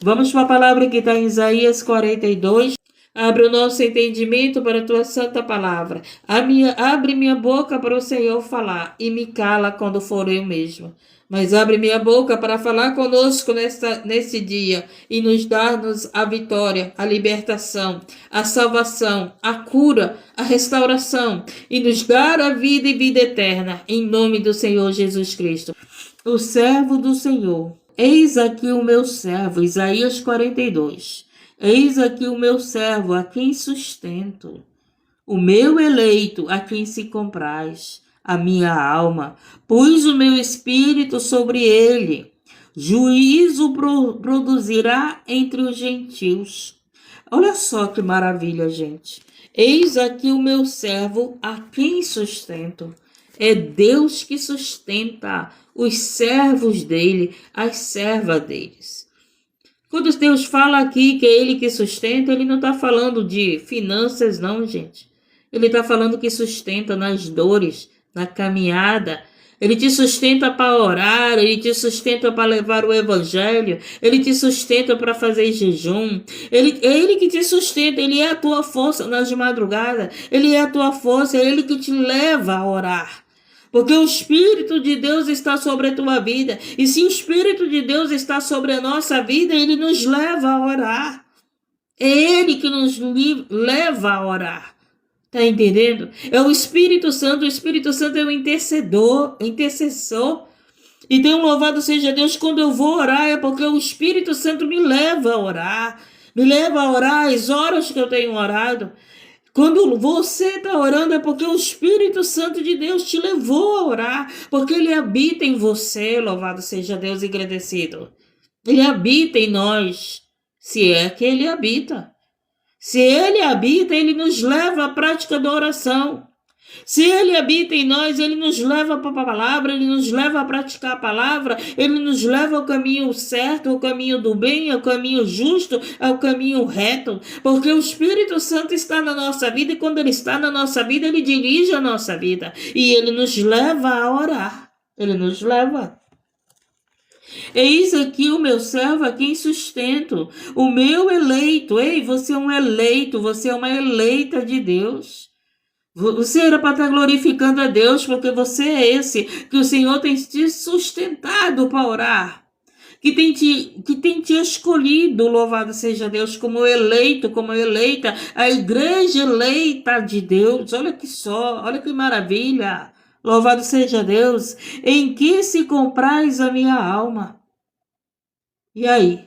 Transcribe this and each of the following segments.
Vamos para a palavra que está em Isaías 42. Abre o nosso entendimento para a tua santa palavra. Abre minha boca para o Senhor falar e me cala quando for eu mesmo. Mas abre minha boca para falar conosco nesse dia e nos dar-nos a vitória, a libertação, a salvação, a cura, a restauração e nos dar a vida e vida eterna, em nome do Senhor Jesus Cristo. O servo do Senhor. Eis aqui o meu servo, Isaías 42. Eis aqui o meu servo, a quem sustento, o meu eleito, a quem se compraz, a minha alma. Pus o meu espírito sobre ele. Juízo produzirá entre os gentios. Olha só que maravilha, gente. Eis aqui o meu servo, a quem sustento. É Deus que sustenta os servos dele, as servas deles. Quando Deus fala aqui que é Ele que sustenta, Ele não está falando de finanças, não, gente. Ele está falando que sustenta nas dores, na caminhada. Ele te sustenta para orar, Ele te sustenta para levar o Evangelho, Ele te sustenta para fazer jejum. É Ele que te sustenta, Ele é a tua força nas madrugadas, Ele é a tua força, é Ele que te leva a orar. Porque o Espírito de Deus está sobre a tua vida. E se o Espírito de Deus está sobre a nossa vida, Ele nos leva a orar. É Ele que nos leva a orar. Está entendendo? É o Espírito Santo. O Espírito Santo é o intercessor. Então, louvado seja Deus, quando eu vou orar é porque o Espírito Santo me leva a orar. Me leva a orar as horas que eu tenho orado. Quando você está orando é porque o Espírito Santo de Deus te levou a orar, porque Ele habita em você, louvado seja Deus e agradecido. Ele habita em nós, se é que Ele habita. Se Ele habita, Ele nos leva à prática da oração. Se Ele habita em nós, Ele nos leva para a palavra, Ele nos leva a praticar a palavra, Ele nos leva ao caminho certo, ao caminho do bem, ao caminho justo, ao caminho reto, porque o Espírito Santo está na nossa vida e quando Ele está na nossa vida, Ele dirige a nossa vida e Ele nos leva a orar, Ele nos leva. Eis aqui o meu servo a quem sustento, o meu eleito. Ei, você é um eleito, você é uma eleita de Deus. Você era para estar glorificando a Deus, porque você é esse que o Senhor tem te sustentado para orar, que tem te escolhido, louvado seja Deus, como eleito, como eleita, a igreja eleita de Deus. Olha que só, olha que maravilha, louvado seja Deus, em que se compraz a minha alma. E aí?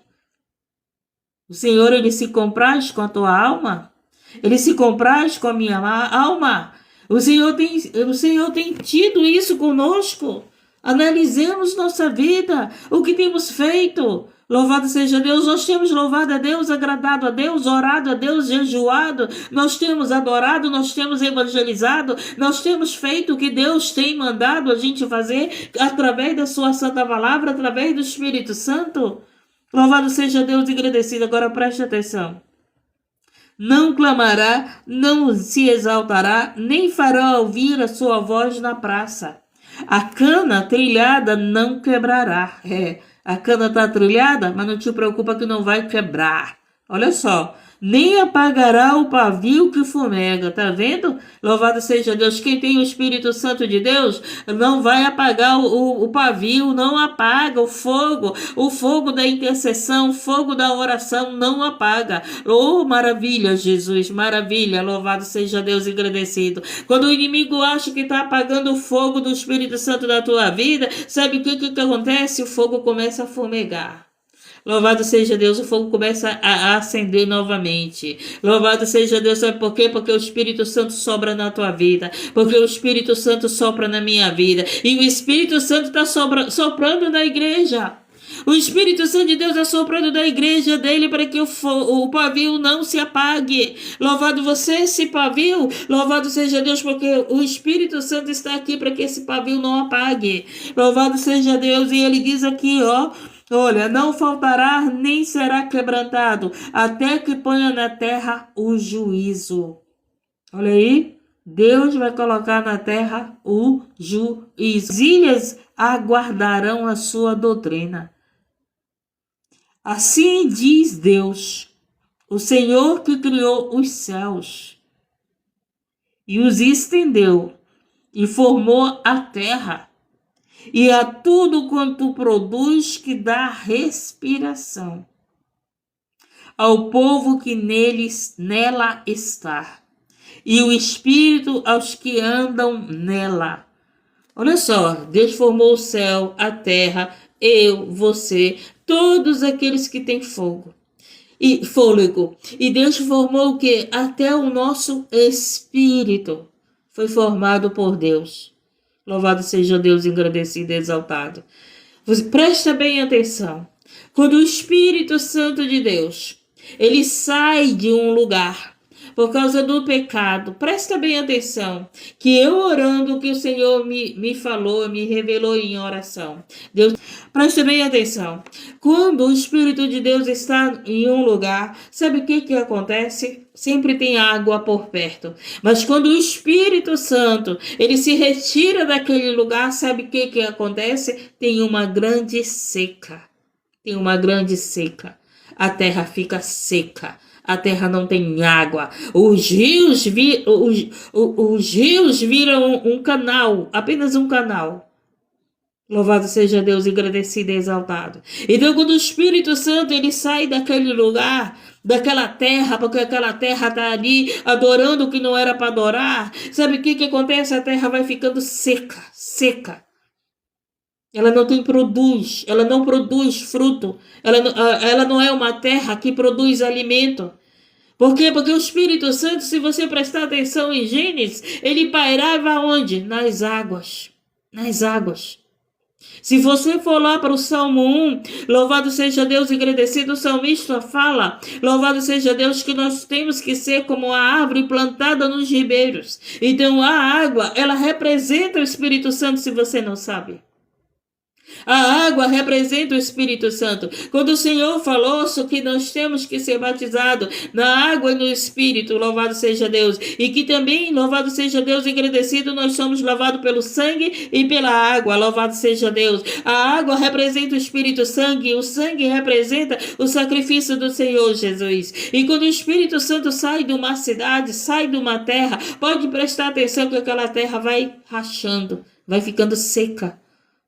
O Senhor, Ele se compraz com a tua alma? Ele se compraz com a minha alma. O Senhor tem tido isso conosco. Analisemos nossa vida, o que temos feito. Louvado seja Deus, nós temos louvado a Deus, agradado a Deus, orado a Deus, jejuado, nós temos adorado, nós temos evangelizado, nós temos feito o que Deus tem mandado a gente fazer através da sua santa palavra, através do Espírito Santo. Louvado seja Deus e agradecido. Agora preste atenção. Não clamará, não se exaltará, nem fará ouvir a sua voz na praça. A cana trilhada não quebrará. A cana está trilhada, mas não te preocupa que não vai quebrar. Olha só. Nem apagará o pavio que fumega, tá vendo? Louvado seja Deus, quem tem o Espírito Santo de Deus não vai apagar o pavio, não apaga o fogo da intercessão, o fogo da oração não apaga. Oh, maravilha, Jesus, maravilha, louvado seja Deus e agradecido. Quando o inimigo acha que está apagando o fogo do Espírito Santo da tua vida, sabe o que acontece? O fogo começa a fumegar. Louvado seja Deus, o fogo começa a acender novamente. Louvado seja Deus, sabe por quê? Porque o Espírito Santo sopra na tua vida. Porque o Espírito Santo sopra na minha vida. E o Espírito Santo está soprando na igreja. O Espírito Santo de Deus está soprando da igreja dele para que o pavio não se apague. Louvado você esse pavio. Louvado seja Deus, porque o Espírito Santo está aqui para que esse pavio não apague. Louvado seja Deus. E ele diz aqui, ó. Olha, não faltará nem será quebrantado, até que ponha na terra o juízo. Olha aí, Deus vai colocar na terra o juízo. As ilhas aguardarão a sua doutrina. Assim diz Deus, o Senhor que criou os céus e os estendeu e formou a terra e a tudo quanto produz que dá respiração ao povo que nela está, e o espírito aos que andam nela. Olha só, Deus formou o céu, a terra, eu, você, todos aqueles que têm fogo e fôlego. E Deus formou o quê? Até o nosso espírito foi formado por Deus. Louvado seja Deus, engrandecido e exaltado. Você presta bem atenção. Quando o Espírito Santo de Deus, ele sai de um lugar por causa do pecado, presta bem atenção, que eu orando, que o Senhor me falou, me revelou em oração. Deus, presta bem atenção. Quando o Espírito de Deus está em um lugar, sabe o que acontece? Sempre tem água por perto. Mas quando o Espírito Santo, ele se retira daquele lugar, sabe o que acontece? Tem uma grande seca. Tem uma grande seca. A terra fica seca. A terra não tem água. Os rios viram um canal, apenas um canal. Louvado seja Deus, engrandecido e exaltado. Então, quando o Espírito Santo ele sai daquele lugar, daquela terra, porque aquela terra está ali adorando o que não era para adorar, sabe o que acontece? A terra vai ficando seca, seca. Ela não produz fruto. Ela não é uma terra que produz alimento. Por quê? Porque o Espírito Santo, se você prestar atenção em Gênesis, ele pairava onde? Nas águas. Nas águas. Se você for lá para o Salmo 1, louvado seja Deus, engrandecido, o salmista fala, louvado seja Deus, que nós temos que ser como a árvore plantada nos ribeiros. Então a água, ela representa o Espírito Santo, se você não sabe. A água representa o Espírito Santo. Quando o Senhor falou que nós temos que ser batizados na água e no Espírito, louvado seja Deus. E que também, louvado seja Deus, agradecido, nós somos lavados pelo sangue e pela água, louvado seja Deus. A água representa o Espírito Sangue, e o sangue representa o sacrifício do Senhor Jesus. E quando o Espírito Santo sai de uma cidade, sai de uma terra, pode prestar atenção que aquela terra vai rachando, vai ficando seca.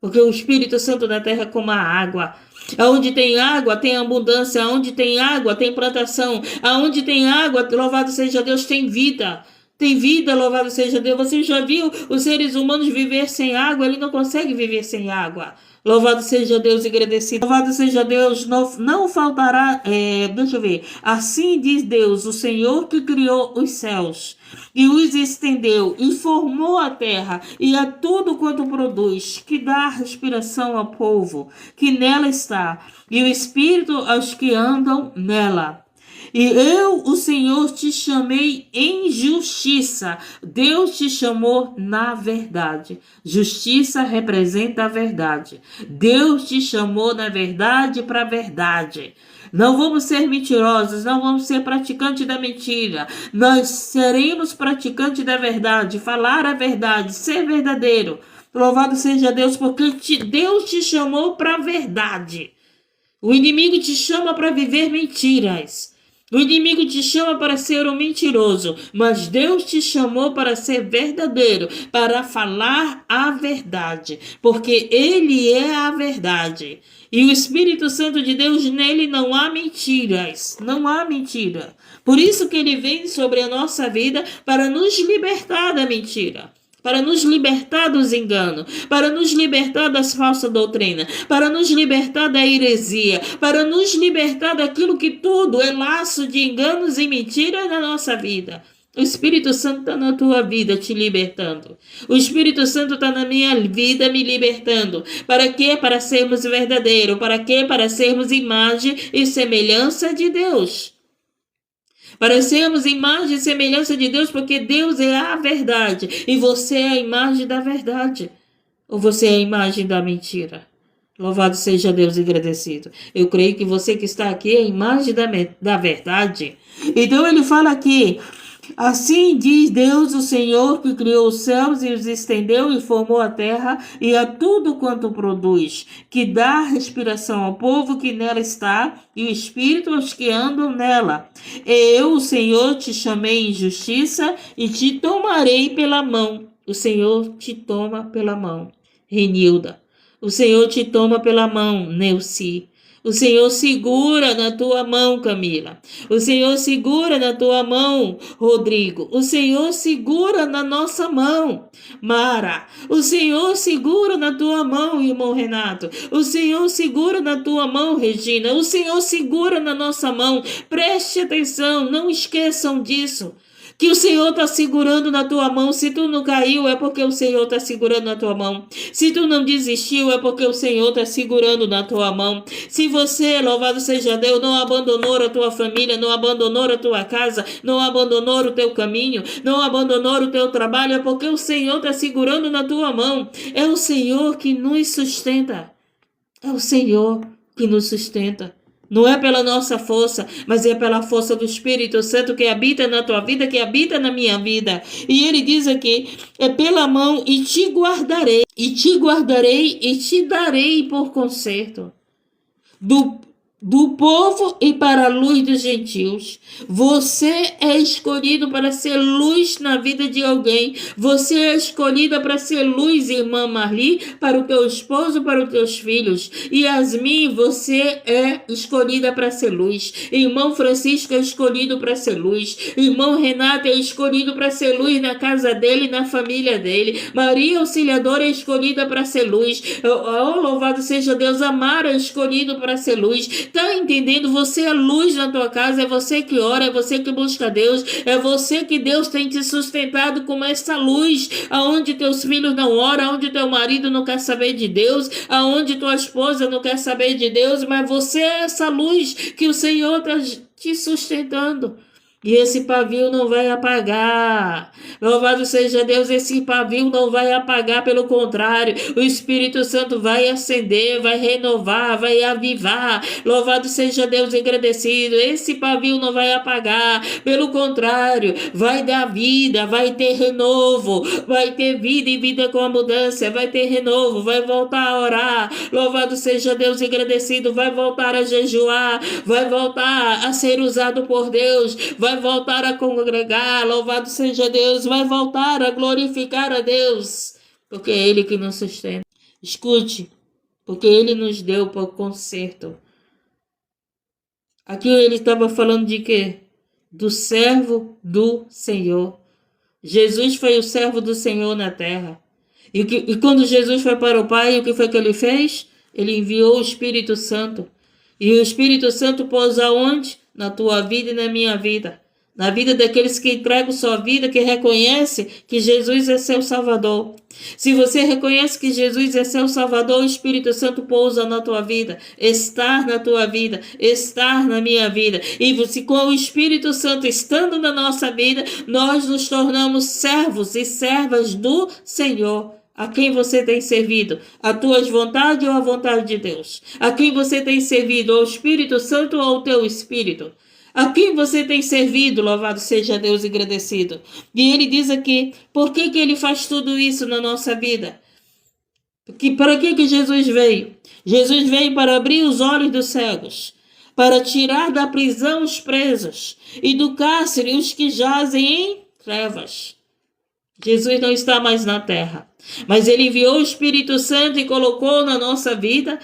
Porque o Espírito Santo na terra é como a água. Aonde tem água, tem abundância. Aonde tem água, tem plantação. Aonde tem água, louvado seja Deus, tem vida. Tem vida, louvado seja Deus. Você já viu os seres humanos viver sem água? Ele não consegue viver sem água. Louvado seja Deus, agradecido. Louvado seja Deus, não faltará. Deixa eu ver. Assim diz Deus, o Senhor que criou os céus e os estendeu e formou a terra e a tudo quanto produz, que dá respiração ao povo que nela está, e o espírito aos que andam nela. E eu, o Senhor, te chamei em justiça. Deus te chamou na verdade. Justiça representa a verdade. Deus te chamou na verdade para a verdade. Não vamos ser mentirosos, não vamos ser praticantes da mentira. Nós seremos praticantes da verdade, falar a verdade, ser verdadeiro. Louvado seja Deus, porque Deus te chamou para a verdade. O inimigo te chama para viver mentiras. O inimigo te chama para ser um mentiroso, mas Deus te chamou para ser verdadeiro, para falar a verdade, porque Ele é a verdade. E o Espírito Santo de Deus, nele não há mentiras, não há mentira. Por isso que Ele vem sobre a nossa vida para nos libertar da mentira. Para nos libertar dos enganos, para nos libertar das falsas doutrinas, para nos libertar da heresia, para nos libertar daquilo que tudo é laço de enganos e mentiras na nossa vida. O Espírito Santo está na tua vida te libertando. O Espírito Santo está na minha vida me libertando. Para quê? Para sermos verdadeiros. Para quê? Para sermos imagem e semelhança de Deus. Para sermos imagem e semelhança de Deus, porque Deus é a verdade e você é a imagem da verdade. Ou você é a imagem da mentira? Louvado seja Deus, agradecido. Eu creio que você que está aqui é a imagem da verdade. Então ele fala aqui Assim diz Deus, o Senhor, que criou os céus e os estendeu e formou a terra e a tudo quanto produz, que dá respiração ao povo que nela está e o espírito aos que andam nela. Eu, o Senhor, te chamei em justiça e te tomarei pela mão. O Senhor te toma pela mão, Renilda. O Senhor te toma pela mão, Neuci. O Senhor segura na tua mão, Camila. O Senhor segura na tua mão, Rodrigo. O Senhor segura na nossa mão, Mara. O Senhor segura na tua mão, irmão Renato. O Senhor segura na tua mão, Regina. O Senhor segura na nossa mão. Preste atenção, não esqueçam disso. Que o Senhor está segurando na tua mão. Se tu não caiu, é porque o Senhor está segurando na tua mão. Se tu não desistiu, é porque o Senhor está segurando na tua mão. Se você, louvado seja Deus, não abandonou a tua família, não abandonou a tua casa, não abandonou o teu caminho, não abandonou o teu trabalho, é porque o Senhor está segurando na tua mão. É o Senhor que nos sustenta. É o Senhor que nos sustenta. Não é pela nossa força, mas é pela força do Espírito Santo que habita na tua vida, que habita na minha vida. E ele diz aqui, é pela mão e te guardarei, e te darei por conserto do povo e para a luz dos gentios. Você é escolhido para ser luz na vida de alguém. Você é escolhida para ser luz, irmã Marli, para o teu esposo, para os teus filhos. Yasmin, você é escolhida para ser luz. Irmão Francisco é escolhido para ser luz. Irmão Renato é escolhido para ser luz na casa dele, na família dele. Maria Auxiliadora é escolhida para ser luz. Oh, louvado seja Deus. Amara é escolhido para ser luz. Tá entendendo? Você é luz na tua casa, é você que ora, é você que busca Deus, é você que Deus tem te sustentado com essa luz, aonde teus filhos não oram, aonde teu marido não quer saber de Deus, aonde tua esposa não quer saber de Deus, mas você é essa luz que o Senhor está te sustentando. E esse pavio não vai apagar. Louvado seja Deus, esse pavio não vai apagar, pelo contrário, o Espírito Santo vai acender, vai renovar, vai avivar. Louvado seja Deus, agradecido. Esse pavio não vai apagar, pelo contrário, vai dar vida, vai ter renovo, vai ter vida e vida com a mudança, vai ter renovo, vai voltar a orar. Louvado seja Deus, agradecido, vai voltar a jejuar, vai voltar a ser usado por Deus, vai voltar a congregar, louvado seja Deus, vai voltar a glorificar a Deus, porque é Ele que nos sustenta. Escute, porque Ele nos deu por conserto. Aqui ele estava falando de quê? Do servo do Senhor. Jesus foi o servo do Senhor na terra. E quando Jesus foi para o Pai, o que foi que ele fez? Ele enviou o Espírito Santo. E o Espírito Santo pousa onde? Na tua vida e na minha vida. Na vida daqueles que entregam sua vida, que reconhecem que Jesus é seu Salvador. Se você reconhece que Jesus é seu Salvador, o Espírito Santo pousa na tua vida, estar na tua vida, estar na minha vida. E se com o Espírito Santo estando na nossa vida, nós nos tornamos servos e servas do Senhor. A quem você tem servido? A tua vontade ou a vontade de Deus? A quem você tem servido? Ao Espírito Santo ou ao teu Espírito? A quem você tem servido? Louvado seja Deus e agradecido. E ele diz aqui, por que ele faz tudo isso na nossa vida? Para que Jesus veio? Jesus veio para abrir os olhos dos cegos, para tirar da prisão os presos e do cárcere os que jazem em trevas. Jesus não está mais na terra, mas ele enviou o Espírito Santo e colocou na nossa vida,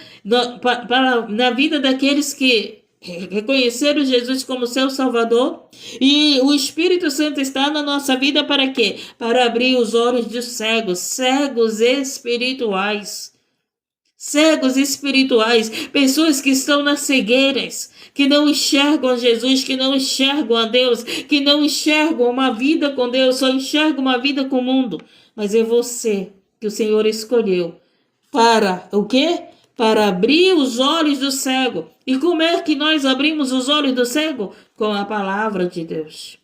na vida daqueles que reconheceram Jesus como seu Salvador. E o Espírito Santo está na nossa vida para quê? Para abrir os olhos dos cegos, cegos espirituais. Cegos espirituais, pessoas que estão nas cegueiras, que não enxergam Jesus, que não enxergam a Deus, que não enxergam uma vida com Deus, só enxergam uma vida com o mundo. Mas é você que o Senhor escolheu para o quê? Para abrir os olhos do cego. E como é que nós abrimos os olhos do cego? Com a palavra de Deus.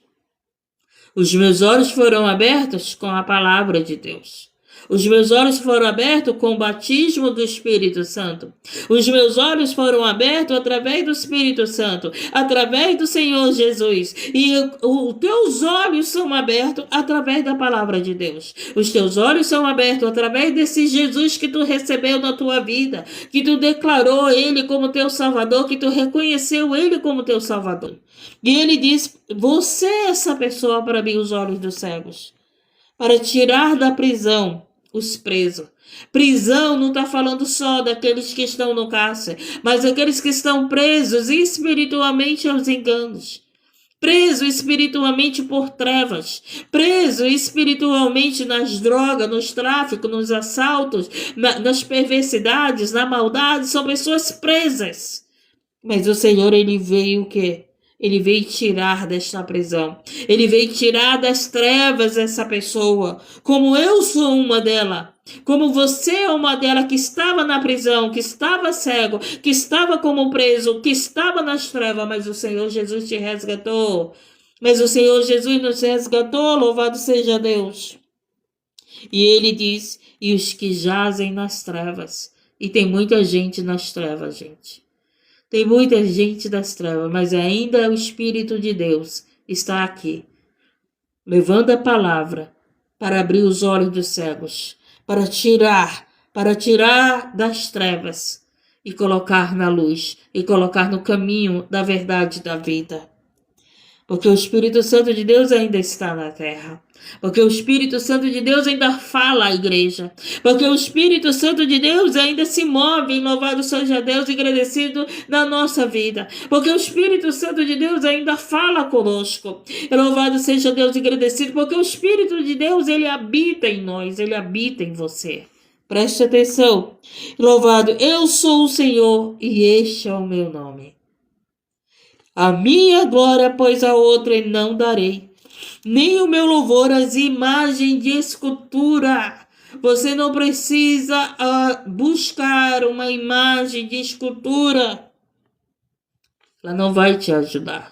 Os meus olhos foram abertos com a palavra de Deus. Os meus olhos foram abertos com o batismo do Espírito Santo. Os meus olhos foram abertos através do Espírito Santo, através do Senhor Jesus. E os teus olhos são abertos através da palavra de Deus. Os teus olhos são abertos através desse Jesus que tu recebeu na tua vida, que tu declarou Ele como teu Salvador, que tu reconheceu Ele como teu Salvador. E Ele diz, você é essa pessoa para abrir os olhos dos cegos, para tirar da prisão os presos. Prisão não está falando só daqueles que estão no cárcere, mas aqueles que estão presos espiritualmente aos enganos, preso espiritualmente por trevas, preso espiritualmente nas drogas, nos tráficos, nos assaltos, nas perversidades, na maldade. São pessoas presas. Mas o Senhor, Ele veio o quê? Ele veio tirar desta prisão. Ele veio tirar das trevas essa pessoa. Como eu sou uma dela. Como você é uma dela que estava na prisão, que estava cego, que estava como preso, que estava nas trevas. Mas o Senhor Jesus te resgatou. Mas o Senhor Jesus nos resgatou. Louvado seja Deus. E Ele diz, e os que jazem nas trevas. E tem muita gente nas trevas, gente. Tem muita gente das trevas, mas ainda o Espírito de Deus está aqui, levando a palavra para abrir os olhos dos cegos, para tirar das trevas e colocar na luz, e colocar no caminho da verdade da vida. Porque o Espírito Santo de Deus ainda está na terra. Porque o Espírito Santo de Deus ainda fala à igreja. Porque o Espírito Santo de Deus ainda se move, louvado seja Deus, agradecido na nossa vida. Porque o Espírito Santo de Deus ainda fala conosco. Louvado seja Deus, agradecido. Porque o Espírito de Deus, Ele habita em nós, Ele habita em você. Preste atenção. Louvado, eu sou o Senhor e este é o meu nome. A minha glória, pois a outra não darei, nem o meu louvor às imagens de escultura. Você não precisa buscar uma imagem de escultura. Ela não vai te ajudar.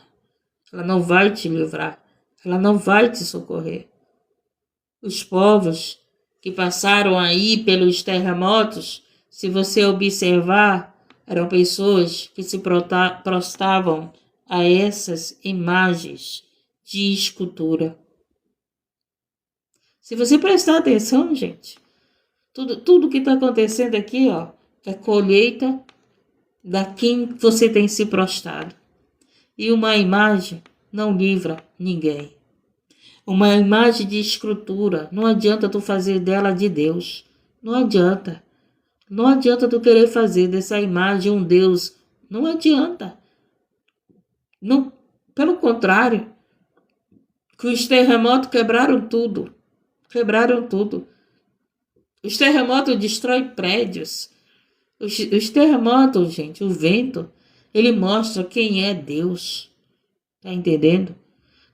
Ela não vai te livrar. Ela não vai te socorrer. Os povos que passaram aí pelos terremotos, se você observar, eram pessoas que se prostravam a essas imagens de escultura. Se você prestar atenção, gente, tudo que está acontecendo aqui, ó, é colheita da quem você tem se prostrado. E uma imagem não livra ninguém. Uma imagem de escultura, não adianta tu fazer dela de Deus. Não adianta. Não adianta tu querer fazer dessa imagem um Deus. Não adianta. Não, pelo contrário, que os terremotos quebraram tudo. Quebraram tudo. Os terremotos destroem prédios. Os terremotos, gente, o vento, ele mostra quem é Deus. Tá entendendo?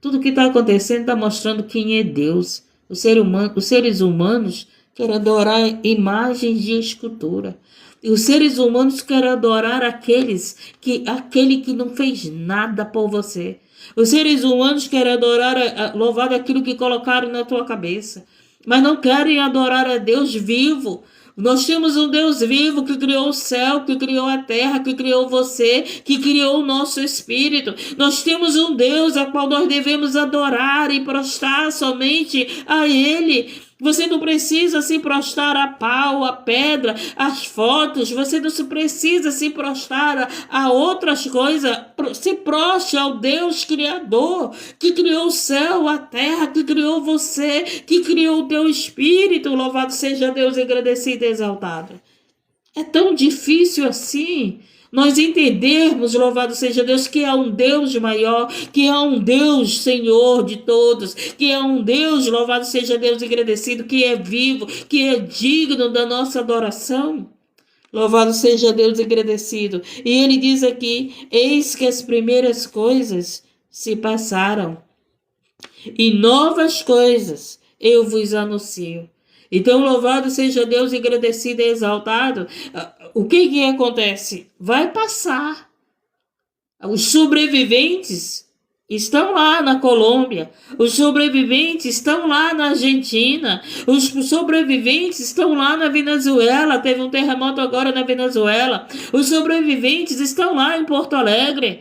Tudo que está acontecendo está mostrando quem é Deus. Os seres humanos querem adorar imagens de escultura. E os seres humanos querem adorar aquele que não fez nada por você. Os seres humanos querem adorar, louvar aquilo que colocaram na tua cabeça. Mas não querem adorar a Deus vivo. Nós temos um Deus vivo que criou o céu, que criou a terra, que criou você, que criou o nosso espírito. Nós temos um Deus a qual nós devemos adorar e prostrar somente a Ele. Você não precisa se prostrar a pau, a pedra, as fotos. Você não precisa se prostrar a outras coisas. Se prostre ao Deus Criador, que criou o céu, a terra, que criou você, que criou o teu espírito. Louvado seja Deus, agradecido e exaltado. É tão difícil assim nós entendermos, louvado seja Deus, que é um Deus maior, que é um Deus Senhor de todos, que é um Deus, louvado seja Deus, agradecido, que é vivo, que é digno da nossa adoração. Louvado seja Deus, agradecido. E ele diz aqui, eis que as primeiras coisas se passaram, e novas coisas eu vos anuncio. Então, louvado seja Deus, agradecido e exaltado. O que acontece? Vai passar. Os sobreviventes, estão lá na Colômbia, os sobreviventes estão lá na Argentina, os sobreviventes estão lá na Venezuela, teve um terremoto agora na Venezuela, os sobreviventes estão lá em Porto Alegre,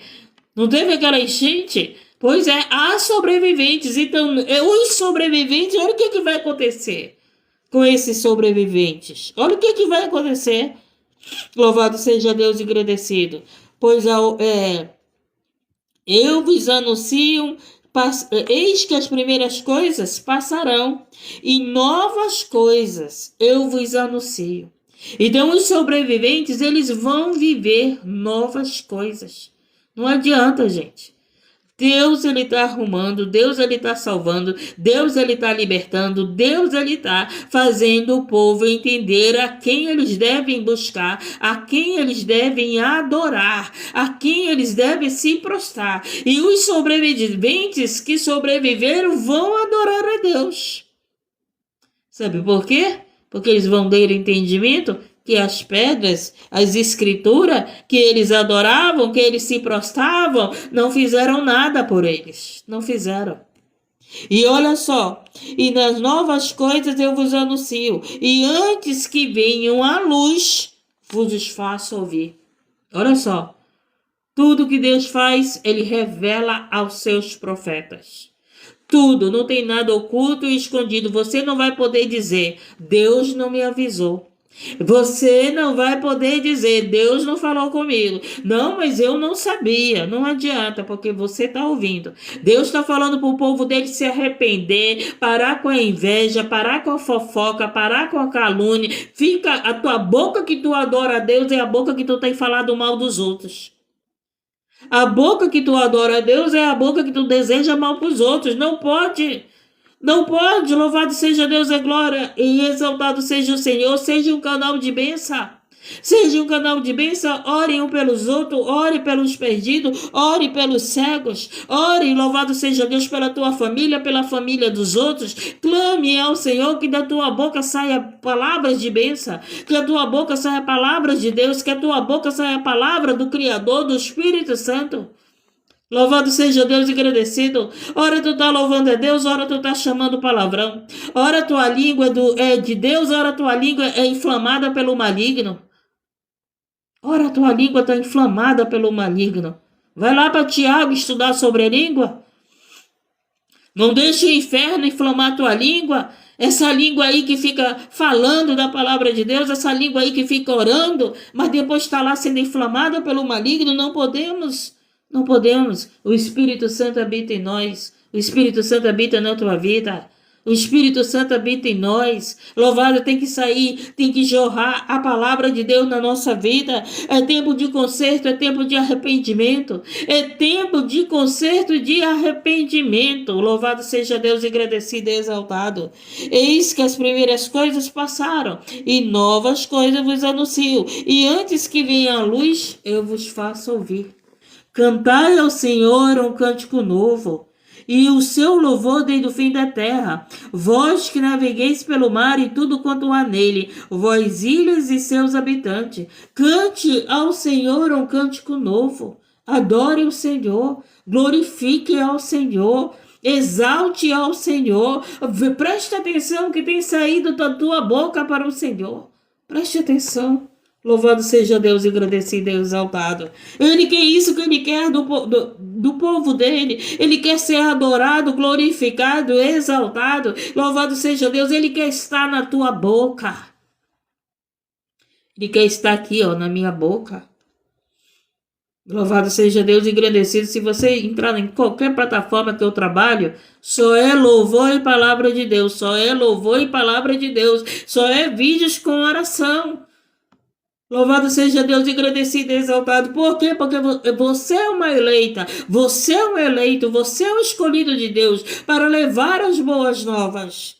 não teve aquela enchente? Pois é, há sobreviventes, então os sobreviventes, olha o que vai acontecer com esses sobreviventes, olha o que vai acontecer, louvado seja Deus e agradecido, pois eu vos anuncio, eis que as primeiras coisas passarão, e novas coisas eu vos anuncio. Então os sobreviventes, eles vão viver novas coisas. Não adianta, gente. Deus, ele está arrumando, Deus, ele está salvando, Deus, ele está libertando, Deus, ele está fazendo o povo entender a quem eles devem buscar, a quem eles devem adorar, a quem eles devem se prostrar. E os sobreviventes que sobreviveram vão adorar a Deus. Sabe por quê? Porque eles vão ter entendimento que as pedras, as escrituras que eles adoravam, que eles se prostravam, não fizeram nada por eles. Não fizeram. E olha só, e nas novas coisas eu vos anuncio, e antes que venham à luz, vos faço ouvir. Olha só, tudo que Deus faz, ele revela aos seus profetas. Tudo, não tem nada oculto e escondido. Você não vai poder dizer, Deus não me avisou. Você não vai poder dizer, Deus não falou comigo. Não, mas eu não sabia. Não adianta, porque você está ouvindo. Deus está falando para o povo dele se arrepender, parar com a inveja, parar com a fofoca, parar com a calúnia. Fica a tua boca que tu adora a Deus é a boca que tu tem falado mal dos outros. A boca que tu adora a Deus é a boca que tu deseja mal para os outros. Não pode. Não pode, louvado seja Deus, é glória, e exaltado seja o Senhor, seja um canal de bênção. Seja um canal de bênção, ore um pelos outros, ore pelos perdidos, ore pelos cegos, ore, louvado seja Deus pela tua família, pela família dos outros. Clame ao Senhor que da tua boca saia palavras de bênção, que da tua boca saia palavras de Deus, que da tua boca saia a palavra do Criador, do Espírito Santo. Louvado seja Deus e agradecido. Ora tu tá louvando a Deus, ora tu tá chamando palavrão. Ora tua língua é de Deus, ora tua língua é inflamada pelo maligno. Ora tua língua está inflamada pelo maligno. Vai lá para Tiago estudar sobre a língua. Não deixe o inferno inflamar tua língua. Essa língua aí que fica falando da palavra de Deus, essa língua aí que fica orando, mas depois está lá sendo inflamada pelo maligno, não podemos. Não podemos. O Espírito Santo habita em nós. O Espírito Santo habita na tua vida. O Espírito Santo habita em nós. Louvado, tem que sair, tem que jorrar a palavra de Deus na nossa vida. É tempo de conserto, é tempo de arrependimento. É tempo de conserto e de arrependimento. Louvado seja Deus, agradecido e exaltado. Eis que as primeiras coisas passaram, e novas coisas vos anuncio. E antes que venha a luz, eu vos faço ouvir. Cantai ao Senhor um cântico novo, e o seu louvor desde o fim da terra. Vós que navegueis pelo mar e tudo quanto há nele, vós ilhas e seus habitantes, cante ao Senhor um cântico novo. Adore o Senhor, glorifique ao Senhor, exalte ao Senhor. Preste atenção que tem saído da tua boca para o Senhor. Preste atenção. Louvado seja Deus e agradecido e exaltado. Ele quer isso que ele quer do povo dele. Ele quer ser adorado, glorificado, exaltado. Louvado seja Deus. Ele quer estar na tua boca. Ele quer estar aqui, ó, na minha boca. Louvado seja Deus e agradecido. Se você entrar em qualquer plataforma que eu trabalho, só é louvor e palavra de Deus. Só é louvor e palavra de Deus. Só é vídeos com oração. Louvado seja Deus e agradecido e exaltado. Por quê? Porque você é uma eleita, você é um eleito, você é um escolhido de Deus para levar as boas novas.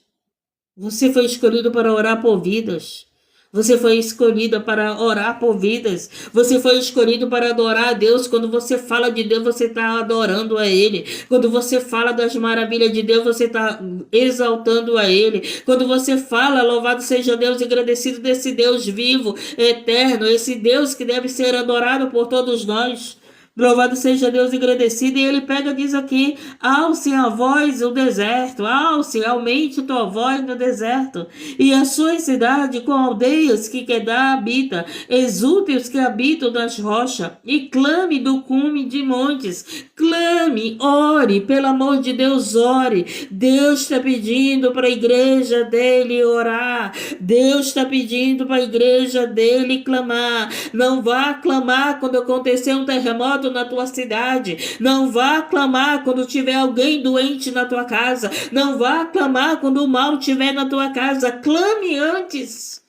Você foi escolhido para orar por vidas. Você foi escolhida para orar por vidas. Você foi escolhido para adorar a Deus. Quando você fala de Deus, você está adorando a Ele. Quando você fala das maravilhas de Deus, você está exaltando a Ele. Quando você fala, louvado seja Deus e agradecido desse Deus vivo, eterno, esse Deus que deve ser adorado por todos nós. Louvado seja Deus agradecido. E ele pega e diz aqui: alce a voz o deserto, alce, aumente tua voz no deserto, e a sua cidade com aldeias que Quedar habita, exulte os que habitam nas rochas, e clame do cume de montes, clame, ore, pelo amor de Deus, ore. Deus está pedindo para a igreja dele orar, Deus está pedindo para a igreja dele clamar. Não vá clamar quando acontecer um terremoto na tua cidade. Não vá clamar quando tiver alguém doente na tua casa. Não vá clamar quando o mal estiver na tua casa. Clame antes.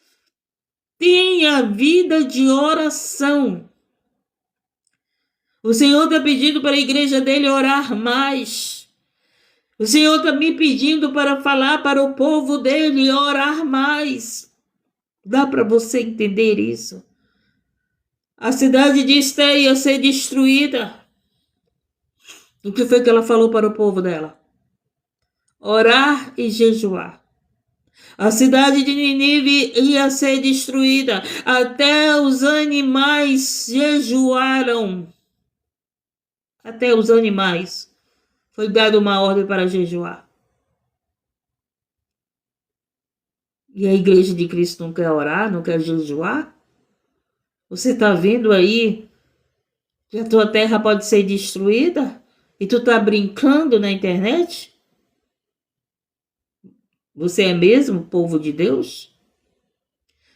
Tenha vida de oração. O Senhor está pedindo para a igreja dele orar mais. O Senhor está me pedindo para falar para o povo dele orar mais. Dá para você entender isso? A cidade de Esté ia ser destruída. O que foi que ela falou para o povo dela? Orar e jejuar. A cidade de Nínive ia ser destruída. Até os animais jejuaram. Até os animais. Foi dada uma ordem para jejuar. E a igreja de Cristo não quer orar, não quer jejuar? Você está vendo aí que a tua terra pode ser destruída? E tu está brincando na internet? Você é mesmo povo de Deus?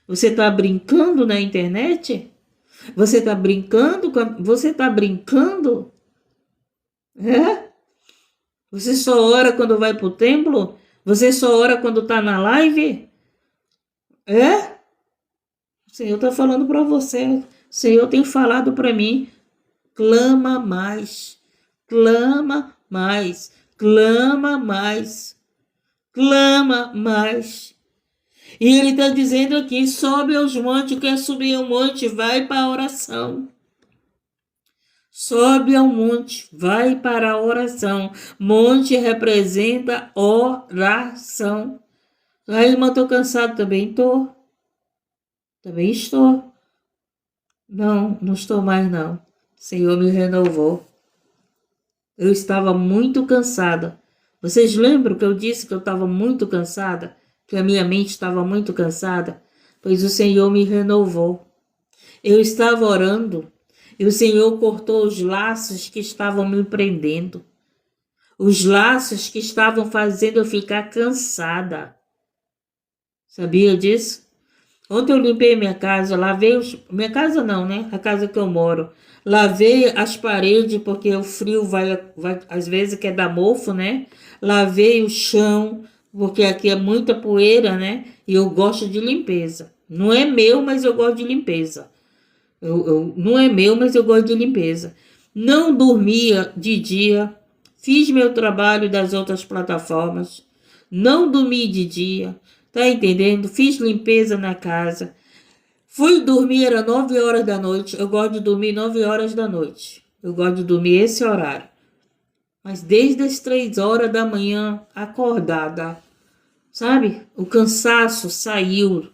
Você está brincando na internet? Você está brincando? Você está brincando? É? Você só ora quando vai para o templo? Você só ora quando está na live? É? O Senhor está falando para você. O Senhor tem falado para mim. Clama mais. Clama mais. Clama mais. Clama mais. E ele está dizendo aqui: sobe aos montes, quer subir ao monte, vai para a oração. Sobe ao monte, vai para a oração. Monte representa oração. Aí, irmã, estou cansado também. Estou. Também estou. Não estou mais não. O Senhor me renovou. Eu estava muito cansada. Vocês lembram que eu disse que eu estava muito cansada? Que a minha mente estava muito cansada? Pois o Senhor me renovou. Eu estava orando e o Senhor cortou os laços que estavam me prendendo. Os laços que estavam fazendo eu ficar cansada. Sabia disso? Ontem eu limpei minha casa, lavei minha casa não, né? A casa que eu moro. Lavei as paredes, porque o frio vai às vezes quer dar mofo, né? Lavei o chão, porque aqui é muita poeira, né? E eu gosto de limpeza. Não é meu, mas eu gosto de limpeza. Não é meu, mas eu gosto de limpeza. Não dormia de dia. Fiz meu trabalho das outras plataformas. Não dormi de dia. Tá entendendo? Fiz limpeza na casa. Fui dormir, era 9 horas da noite. Eu gosto de dormir 9 horas da noite. Eu gosto de dormir esse horário. Mas desde as 3 horas da manhã, acordada, sabe? O cansaço saiu.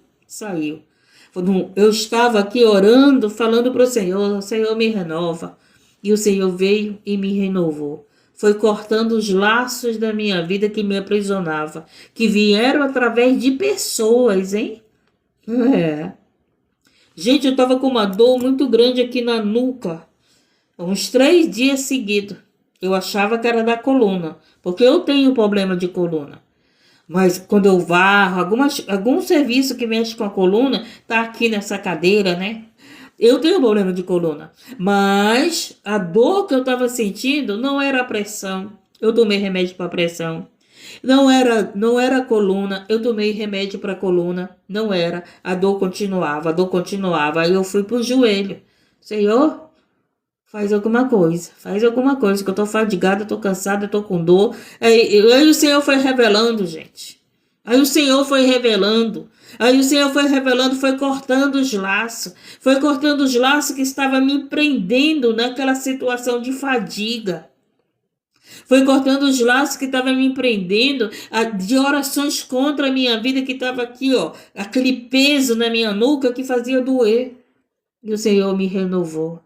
Eu estava aqui orando, falando para o Senhor me renova. E o Senhor veio e me renovou. Foi cortando os laços da minha vida que me aprisionava, que vieram através de pessoas, hein? É. Gente, eu estava com uma dor muito grande aqui na nuca, uns 3 dias seguidos. Eu achava que era da coluna, porque eu tenho problema de coluna. Mas quando eu varro, algum serviço que mexe com a coluna, tá aqui nessa cadeira, né? Eu tenho problema de coluna, mas a dor que eu estava sentindo não era a pressão. Eu tomei remédio para pressão. Não era coluna. Eu tomei remédio para coluna. Não era. A dor continuava. Aí eu fui pro joelho. Senhor, faz alguma coisa. Que eu tô fadigada, eu tô cansada, eu tô com dor. Aí o Senhor foi revelando, gente. Aí o Senhor foi revelando, foi cortando os laços. Foi cortando os laços que estavam me prendendo naquela situação de fadiga. Foi cortando os laços que estavam me prendendo de orações contra a minha vida, que estava aqui, ó, aquele peso na minha nuca que fazia doer. E o Senhor me renovou.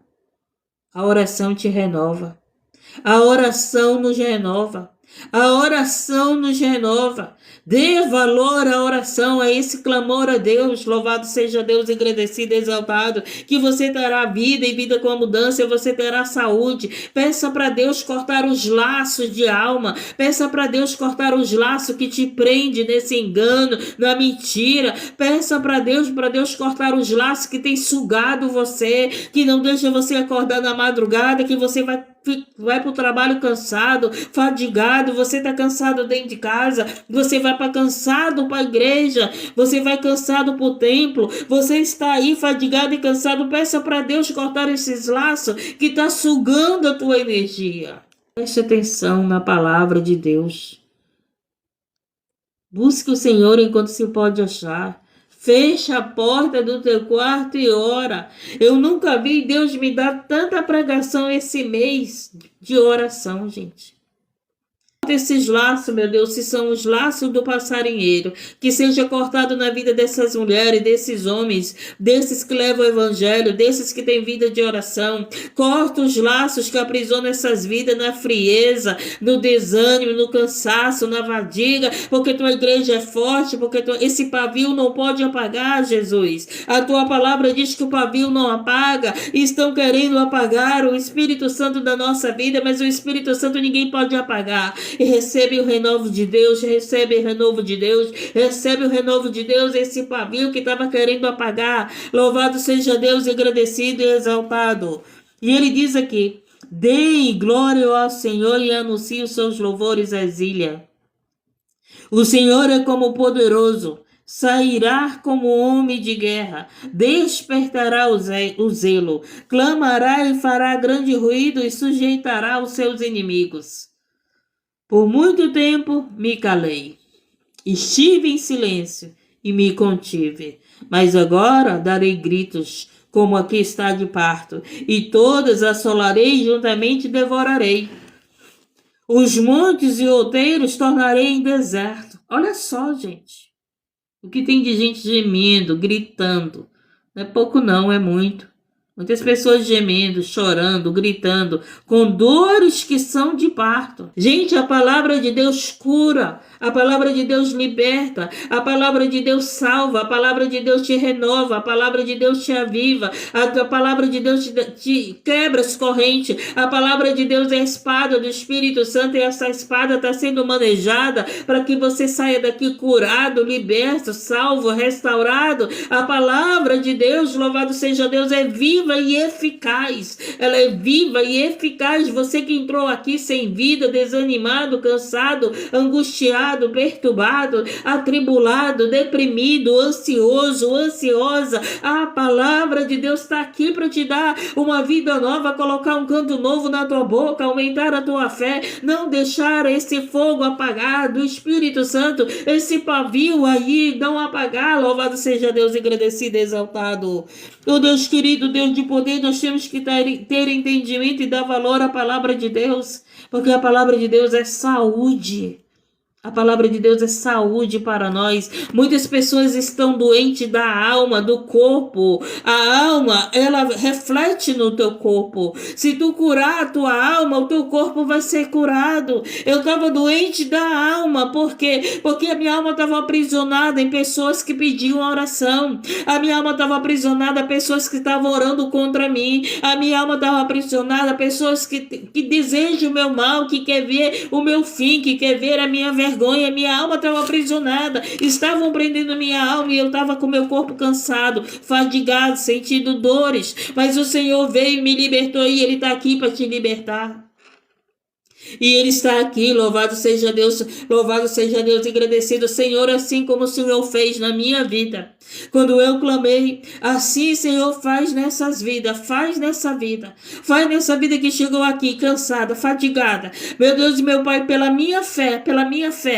A oração te renova. A oração nos renova. A oração nos renova. Dê valor à oração, a esse clamor a Deus. Louvado seja Deus, engrandecido, exaltado. Que você terá vida e vida com abundância. Você terá saúde. Peça para Deus cortar os laços de alma. Peça para Deus cortar os laços que te prende nesse engano, na mentira. Peça para Deus cortar os laços que tem sugado você, que não deixa você acordar na madrugada, que você vai para o trabalho cansado, fadigado, você está cansado dentro de casa, você vai para cansado para a igreja, você vai cansado para o templo, você está aí fadigado e cansado. Peça para Deus cortar esses laços que está sugando a tua energia. Preste atenção na palavra de Deus. Busque o Senhor enquanto se pode achar. Fecha a porta do teu quarto e ora. Eu nunca vi Deus me dar tanta pregação esse mês de oração, gente. Esses laços, meu Deus, se são os laços do passarinheiro, que seja cortado na vida dessas mulheres, desses homens, desses que levam o evangelho, desses que têm vida de oração. Corta os laços que aprisionam essas vidas na frieza, no desânimo, no cansaço, na fadiga, porque tua igreja é forte, porque esse pavio não pode apagar, Jesus. A tua palavra diz que o pavio não apaga, e estão querendo apagar o Espírito Santo da nossa vida, mas o Espírito Santo ninguém pode apagar. E recebe o renovo de Deus, recebe o renovo de Deus, recebe o renovo de Deus, esse pavio que estava querendo apagar. Louvado seja Deus, agradecido e exaltado. E ele diz aqui: deem glória ao Senhor e anuncie os seus louvores às ilhas. O Senhor é como poderoso, sairá como homem de guerra, despertará o zelo, clamará e fará grande ruído e sujeitará os seus inimigos. Por muito tempo me calei, estive em silêncio e me contive, mas agora darei gritos, como aqui está de parto, e todas assolarei e juntamente devorarei. Os montes e outeiros tornarei em deserto. Olha só, gente, o que tem de gente gemendo, gritando. Não é pouco não, é muito. Muitas pessoas gemendo, chorando, gritando, com dores que são de parto. Gente, a palavra de Deus cura, a palavra de Deus liberta, a palavra de Deus salva, a palavra de Deus te renova, a palavra de Deus te aviva, a palavra de Deus te quebra as correntes, a palavra de Deus é a espada do Espírito Santo e essa espada está sendo manejada para que você saia daqui curado, liberto, salvo, restaurado. A palavra de Deus, louvado seja Deus, é viva e eficaz. Ela é viva e eficaz. Você que entrou aqui sem vida, desanimado, cansado, angustiado, perturbado, atribulado, deprimido, ansioso, ansiosa, a palavra de Deus está aqui para te dar uma vida nova, colocar um canto novo na tua boca, aumentar a tua fé, não deixar esse fogo apagar do Espírito Santo, esse pavio aí não apagar. Louvado seja Deus, agradecido e exaltado. Oh Deus querido, Deus de poder, nós temos que ter entendimento e dar valor à palavra de Deus, porque a palavra de Deus é saúde. A palavra de Deus é saúde para nós. Muitas pessoas estão doentes da alma, do corpo. A alma, ela reflete no teu corpo. Se tu curar a tua alma, o teu corpo vai ser curado. Eu estava doente da alma, por quê? Porque a minha alma estava aprisionada em pessoas que pediam oração. A minha alma estava aprisionada a pessoas que estavam orando contra mim. A minha alma estava aprisionada a pessoas que desejam o meu mal, que quer ver o meu fim, que quer ver a minha vergonha. Minha alma estava aprisionada, estavam prendendo minha alma e eu estava com meu corpo cansado, fadigado, sentindo dores, mas o Senhor veio e me libertou e Ele está aqui para te libertar. E Ele está aqui, louvado seja Deus, agradecido, Senhor, assim como o Senhor fez na minha vida. Quando eu clamei, assim, Senhor, faz nessas vidas, faz nessa vida que chegou aqui, cansada, fadigada. Meu Deus e meu Pai, pela minha fé,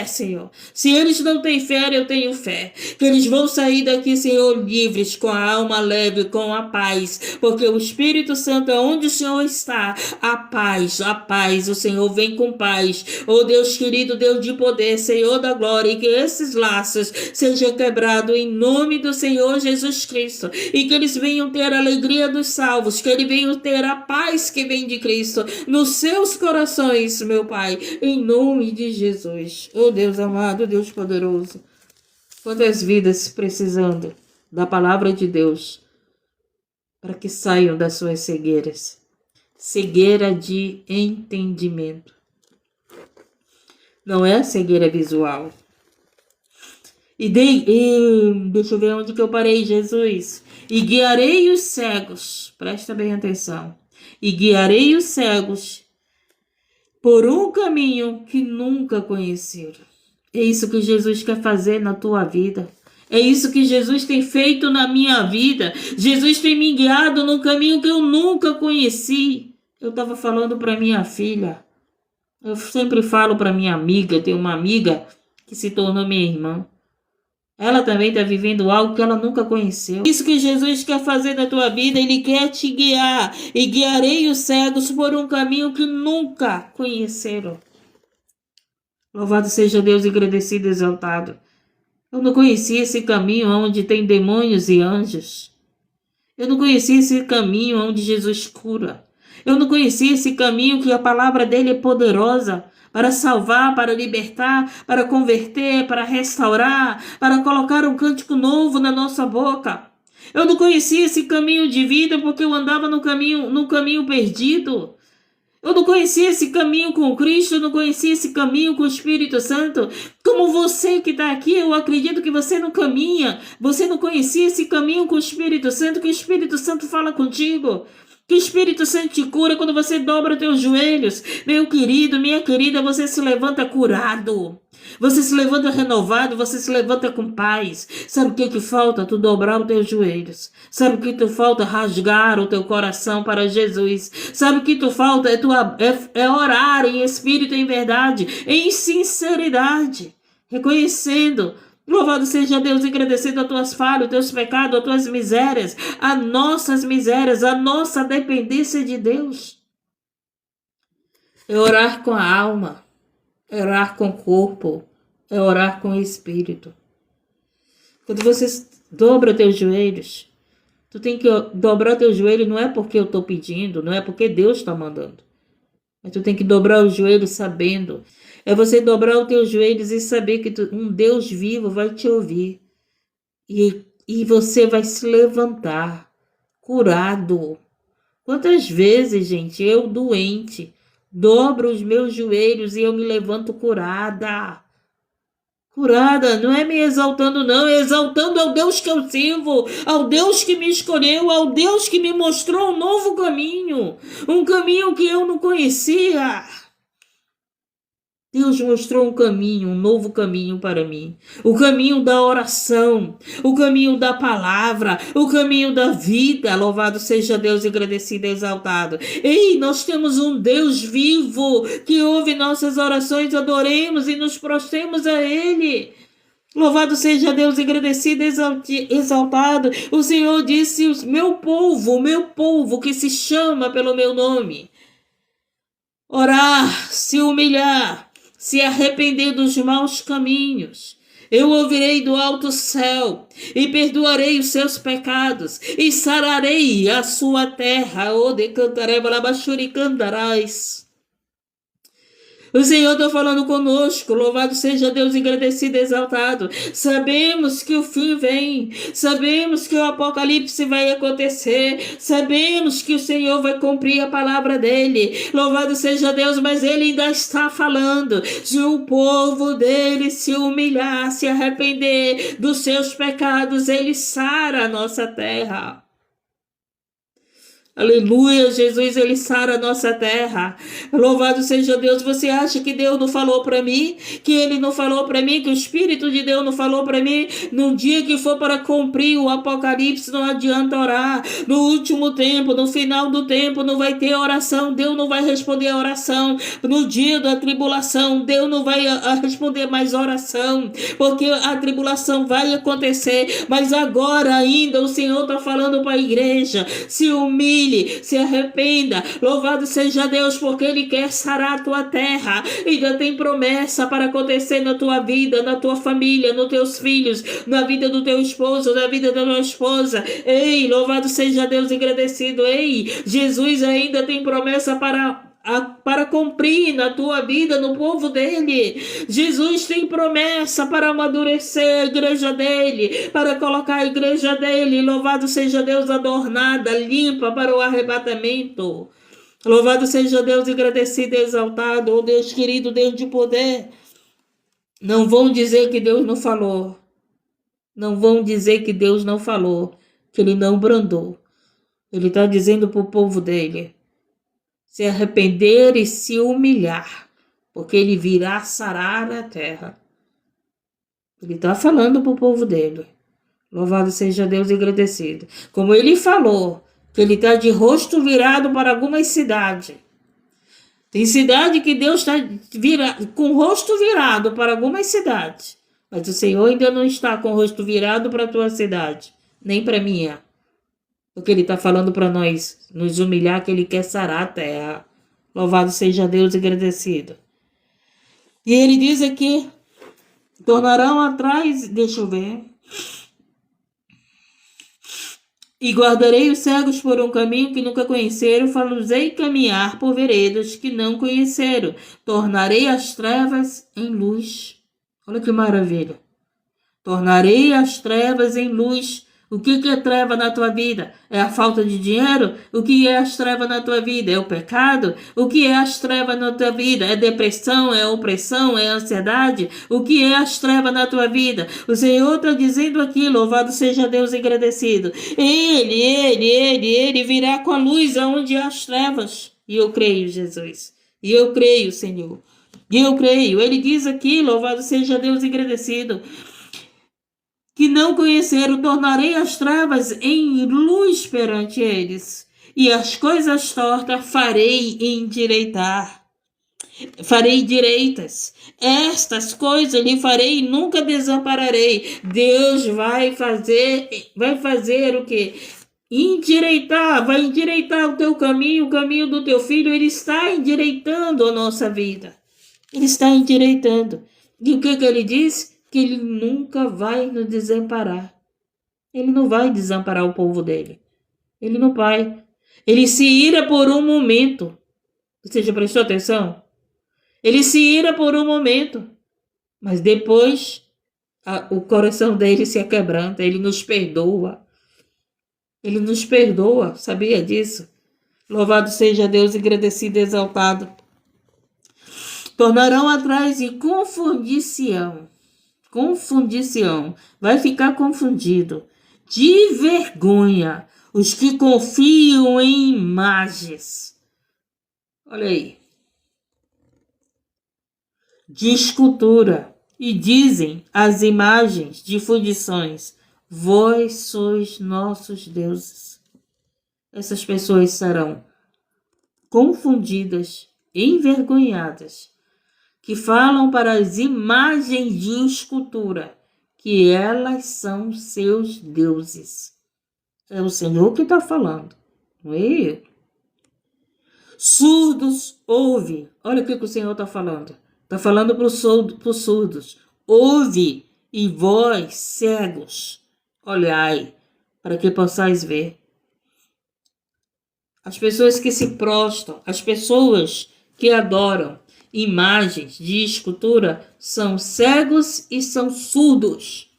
Senhor. Se eles não têm fé, eu tenho fé. Que eles vão sair daqui, Senhor, livres, com a alma leve, com a paz. Porque o Espírito Santo, onde o Senhor está, a paz, o Senhor Senhor, vem com paz. Oh Deus querido, Deus de poder, Senhor da glória, e que esses laços sejam quebrados em nome do Senhor Jesus Cristo, e que eles venham ter a alegria dos salvos, que eles venham ter a paz que vem de Cristo nos seus corações, meu Pai, em nome de Jesus. Oh Deus amado, Deus poderoso, quantas vidas precisando da palavra de Deus para que saiam das suas cegueiras, cegueira de entendimento, não é cegueira visual. E deixa eu ver onde que eu parei, Jesus. E guiarei os cegos, presta bem atenção, e guiarei os cegos por um caminho que nunca conheceram. É isso que Jesus quer fazer na tua vida. É isso que Jesus tem feito na minha vida. Jesus tem me guiado num caminho que eu nunca conheci. Eu estava falando para minha filha. Eu sempre falo para minha amiga. Eu tenho uma amiga que se tornou minha irmã. Ela também está vivendo algo que ela nunca conheceu. Isso que Jesus quer fazer na tua vida. Ele quer te guiar. E guiarei os cegos por um caminho que nunca conheceram. Louvado seja Deus, agradecido e exaltado. Eu não conhecia esse caminho onde tem demônios e anjos. Eu não conhecia esse caminho onde Jesus cura. Eu não conhecia esse caminho que a palavra dele é poderosa para salvar, para libertar, para converter, para restaurar, para colocar um cântico novo na nossa boca. Eu não conhecia esse caminho de vida porque eu andava no caminho perdido. Eu não conhecia esse caminho com Cristo, eu não conhecia esse caminho com o Espírito Santo. Como você que está aqui, eu acredito que você não caminha. Você não conhecia esse caminho com o Espírito Santo, que o Espírito Santo fala contigo. Que o Espírito Santo te cura quando você dobra os teus joelhos. Meu querido, minha querida, você se levanta curado. Você se levanta renovado, você se levanta com paz. Sabe o que falta? Tu dobrar os teus joelhos. Sabe o que tu falta? Rasgar o teu coração para Jesus. Sabe o que tu falta? É orar em espírito e em verdade, em sinceridade, reconhecendo. Louvado seja Deus, agradecendo as tuas falhas, os teus pecados, as tuas misérias, as nossas misérias, a nossa dependência de Deus. É orar com a alma, é orar com o corpo, é orar com o espírito. Quando você dobra teus joelhos, tu tem que dobrar teus joelhos, não é porque eu estou pedindo, não é porque Deus está mandando. Mas tu tem que dobrar os joelhos sabendo. É você dobrar os teus joelhos e saber que um Deus vivo vai te ouvir. E você vai se levantar curado. Quantas vezes, gente, eu doente, dobro os meus joelhos e eu me levanto curada. Curada, não é me exaltando não, é exaltando ao Deus que eu sirvo, ao Deus que me escolheu, ao Deus que me mostrou um novo caminho, um caminho que eu não conhecia. Deus mostrou um caminho, um novo caminho para mim. O caminho da oração, o caminho da palavra, o caminho da vida. Louvado seja Deus, agradecido e exaltado. Ei, nós temos um Deus vivo que ouve nossas orações, adoremos e nos prostremos a Ele. Louvado seja Deus, agradecido e exaltado. O Senhor disse, meu povo que se chama pelo meu nome. Orar, se humilhar, se arrepender dos maus caminhos, eu ouvirei do alto céu e perdoarei os seus pecados e sararei a sua terra. O decantaré balabachuri cantarás. O Senhor está falando conosco, louvado seja Deus, agradecido e exaltado. Sabemos que o fim vem, sabemos que o apocalipse vai acontecer, sabemos que o Senhor vai cumprir a palavra dele, louvado seja Deus, mas ele ainda está falando. Se o povo dele se humilhar, se arrepender dos seus pecados, ele sara a nossa terra. Aleluia, Jesus, ele sara a nossa terra. Louvado seja Deus. Você acha que Deus não falou para mim? Que ele não falou para mim? Que o Espírito de Deus não falou para mim? No dia que for para cumprir o Apocalipse, não adianta orar. No último tempo, no final do tempo, não vai ter oração. Deus não vai responder a oração. No dia da tribulação, Deus não vai responder mais oração. Porque a tribulação vai acontecer. Mas agora ainda o Senhor está falando para a igreja. Se humilhe. dele, se arrependa. Louvado seja Deus, porque Ele quer sarar a tua terra. Ainda tem promessa para acontecer na tua vida, na tua família, nos teus filhos, na vida do teu esposo, na vida da tua esposa. Ei, louvado seja Deus, agradecido. Ei, Jesus ainda tem promessa para cumprir na tua vida, no povo dele. Jesus tem promessa para amadurecer a igreja dele, para colocar a igreja dele, louvado seja Deus, adornada, limpa para o arrebatamento. Louvado seja Deus, agradecido e exaltado, oh Deus querido, Deus de poder. Não vão dizer que Deus não falou. Não vão dizer que Deus não falou, que Ele não brandou. Ele está dizendo para o povo dele se arrepender e se humilhar, porque Ele virá sarar a terra. Ele está falando para o povo dele. Louvado seja Deus e agradecido. Como Ele falou, que Ele está de rosto virado para algumas cidades. Tem cidade que Deus está com o rosto virado para algumas cidades. Mas o Senhor ainda não está com o rosto virado para a tua cidade, nem para a minha. Porque Ele está falando para nós nos humilhar, que Ele quer sarar a terra. Louvado seja Deus e agradecido. E Ele diz aqui, tornarão atrás, deixa eu ver. E guardarei os cegos por um caminho que nunca conheceram, fazei caminhar por veredas que não conheceram. Tornarei as trevas em luz. Olha que maravilha. Tornarei as trevas em luz. O que é treva na tua vida? É a falta de dinheiro? O que é as trevas na tua vida? É o pecado? O que é as trevas na tua vida? É depressão? É opressão? É ansiedade? O que é as trevas na tua vida? O Senhor está dizendo aqui, louvado seja Deus e agradecido. Ele virá com a luz aonde há as trevas. E eu creio, Jesus. E eu creio, Senhor. E eu creio. Ele diz aqui, louvado seja Deus e agradecido, que não conheceram, tornarei as trevas em luz perante eles, e as coisas tortas farei endireitar. Farei direitas. Estas coisas lhe farei e nunca desampararei. Deus vai fazer o quê? Vai endireitar o teu caminho, o caminho do teu filho. Ele está endireitando a nossa vida. Ele está endireitando. E o que ele diz? Que Ele nunca vai nos desamparar. Ele não vai desamparar o povo dele. Ele não vai. Ele se ira por um momento. Você já prestou atenção? Ele se ira por um momento. Mas depois o coração dele se quebranta. Ele nos perdoa. Ele nos perdoa. Sabia disso? Louvado seja Deus, agradecido e exaltado. Tornarão atrás e confundir-se-ão. Vai ficar confundido. De vergonha os que confiam em imagens. Olha aí. De escultura. E dizem as imagens de fundições: vós sois nossos deuses. Essas pessoas serão confundidas, envergonhadas, que falam para as imagens de escultura, que elas são seus deuses. É o Senhor que está falando, não é eu. Surdos, ouve. Olha o que o Senhor está falando. Está falando para os surdos. Ouve, e vós, cegos, olhai, para que possais ver. As pessoas que se prostram, as pessoas que adoram imagens de escultura são cegos e são surdos.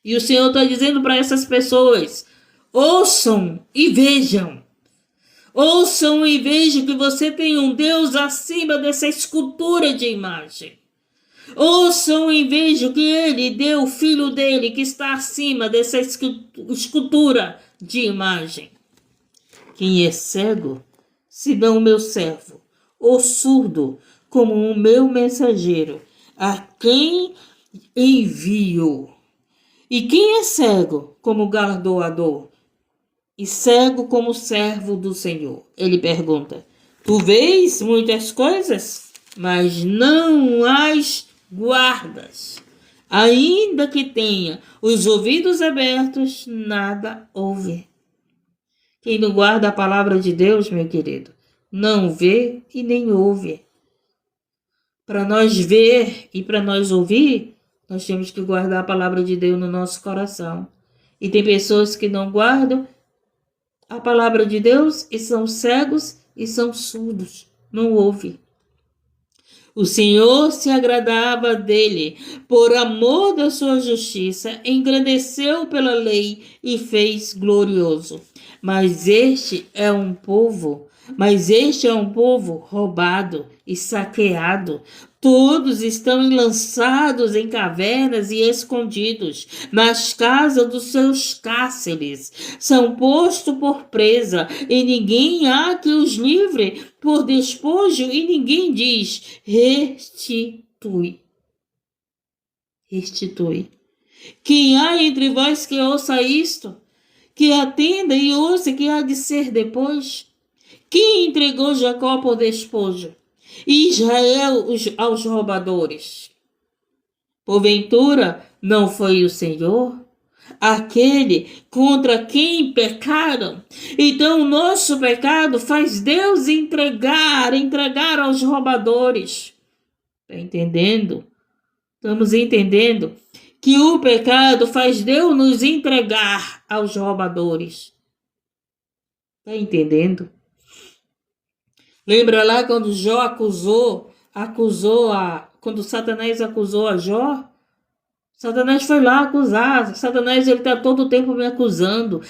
E o Senhor está dizendo para essas pessoas: ouçam e vejam. Ouçam e vejam que você tem um Deus acima dessa escultura de imagem. Ouçam e vejam que Ele deu o Filho dele que está acima dessa escultura de imagem. Quem é cego, se não o meu servo, ou surdo, como o meu mensageiro, a quem envio. E quem é cego, como galardoador, e cego como servo do Senhor? Ele pergunta: tu vês muitas coisas, mas não as guardas. Ainda que tenha os ouvidos abertos, nada ouve. Quem não guarda a palavra de Deus, meu querido, não vê e nem ouve. Para nós ver e para nós ouvir, nós temos que guardar a palavra de Deus no nosso coração. E tem pessoas que não guardam a palavra de Deus e são cegos e são surdos, não ouvem. O Senhor se agradava dele, por amor da sua justiça, engrandeceu pela lei e fez glorioso. Mas este é um povo roubado e saqueado. Todos estão lançados em cavernas e escondidos nas casas dos seus cárceres. São postos por presa, e ninguém há que os livre, por despojo, e ninguém diz: restitui. Restitui. Quem há entre vós que ouça isto? Que atenda e ouça que há de ser depois? Quem entregou Jacó por despojo e Israel aos roubadores? Porventura não foi o Senhor, aquele contra quem pecaram? Então o nosso pecado faz Deus entregar aos roubadores. Está entendendo? Estamos entendendo que o pecado faz Deus nos entregar aos roubadores. Está entendendo? Lembra lá quando quando Satanás acusou a Jó? Satanás foi lá acusar. Satanás, ele está todo o tempo me acusando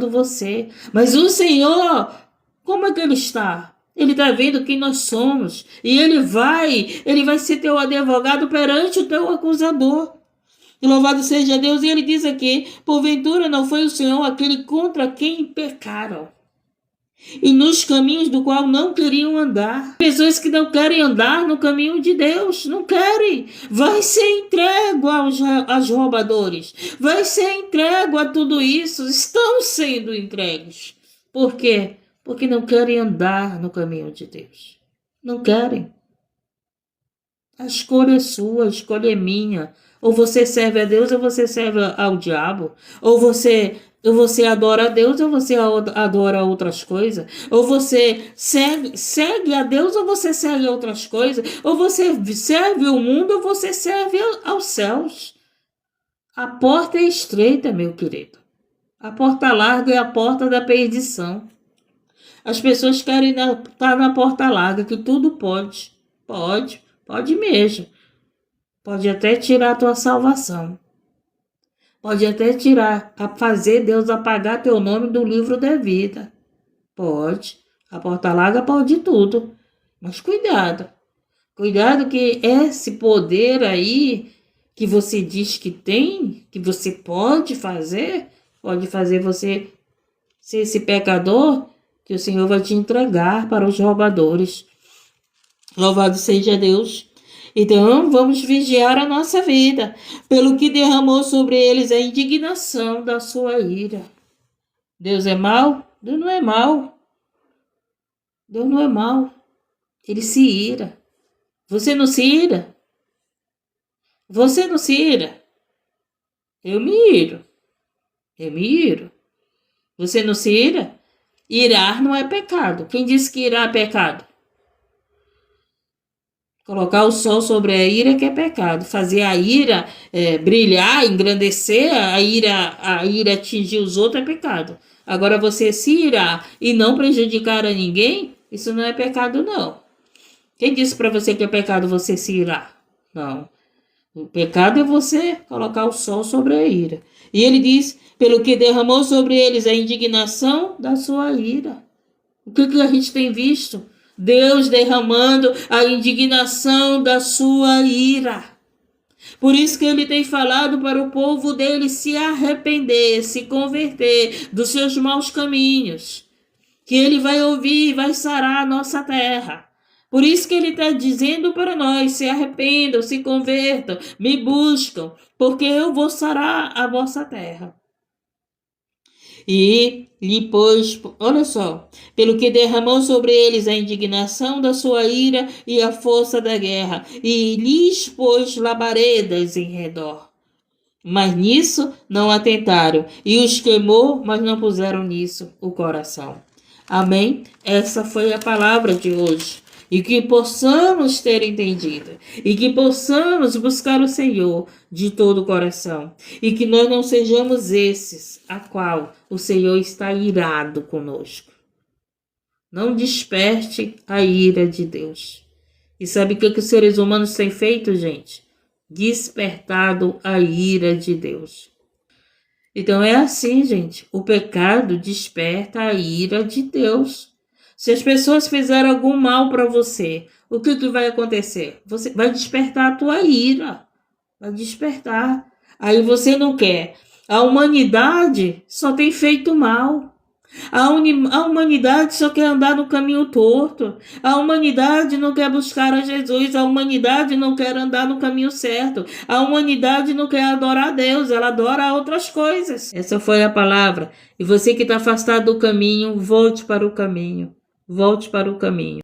você. Mas o Senhor, como é que ele está? Ele está vendo quem nós somos. E ele vai ser teu advogado perante o teu acusador. E louvado seja Deus. E ele diz aqui: porventura não foi o Senhor aquele contra quem pecaram, e nos caminhos do qual não queriam andar. Pessoas que não querem andar no caminho de Deus, não querem. Vai ser entregue aos roubadores, vai ser entregue a tudo isso, estão sendo entregues. Por quê? Porque não querem andar no caminho de Deus. Não querem. A escolha é sua, a escolha é minha. Ou você serve a Deus ou você serve ao diabo. Ou você adora a Deus ou você adora outras coisas. Ou você segue a Deus ou você segue outras coisas. Ou você serve o mundo ou você serve aos céus. A porta é estreita, meu querido. A porta larga é a porta da perdição. As pessoas querem estar na porta larga, que tudo pode. Pode mesmo. Pode até tirar a tua salvação. Pode até fazer Deus apagar teu nome do livro da vida. Pode. A porta larga pode tudo. Mas cuidado. Cuidado que esse poder aí que você diz que tem, que você pode fazer você ser esse pecador que o Senhor vai te entregar para os roubadores. Louvado seja Deus. Então, vamos vigiar a nossa vida, pelo que derramou sobre eles a indignação da sua ira. Deus é mau? Deus não é mau. Deus não é mau. Ele se ira. Você não se ira? Você não se ira? Eu me iro. Você não se ira? Irar não é pecado. Quem disse que irar é pecado? Colocar o sol sobre a ira que é pecado. Fazer a ira brilhar, engrandecer, a ira atingir os outros é pecado. Agora você se irar e não prejudicar a ninguém, isso não é pecado não. Quem disse para você que é pecado você se irar? Não. O pecado é você colocar o sol sobre a ira. E ele diz, pelo que derramou sobre eles a indignação da sua ira. O que a gente tem visto? Deus derramando a indignação da sua ira. Por isso que ele tem falado para o povo dele se arrepender, se converter dos seus maus caminhos. Que ele vai ouvir e vai sarar a nossa terra. Por isso que ele está dizendo para nós, se arrependam, se convertam, me buscam, porque eu vou sarar a vossa terra. E depois, olha só, pelo que derramou sobre eles a indignação da sua ira e a força da guerra, e lhes pôs labaredas em redor. mas nisso não atentaram, e os queimou, mas não puseram nisso o coração. Amém? Essa foi a palavra de hoje. E que possamos ter entendido, e que possamos buscar o Senhor de todo o coração, e que nós não sejamos esses a qual o Senhor está irado conosco. Não desperte a ira de Deus. E sabe o que os seres humanos têm feito, gente? Despertado a ira de Deus. Então é assim, gente. O pecado desperta a ira de Deus. Se as pessoas fizeram algum mal para você, o que vai acontecer? Você vai despertar a tua ira. Vai despertar. Aí você não quer. A humanidade só tem feito mal. A humanidade só quer andar no caminho torto. A humanidade não quer buscar a Jesus. A humanidade não quer andar no caminho certo. A humanidade não quer adorar a Deus. Ela adora outras coisas. Essa foi a palavra. E você que está afastado do caminho, volte para o caminho. Volte para o caminho.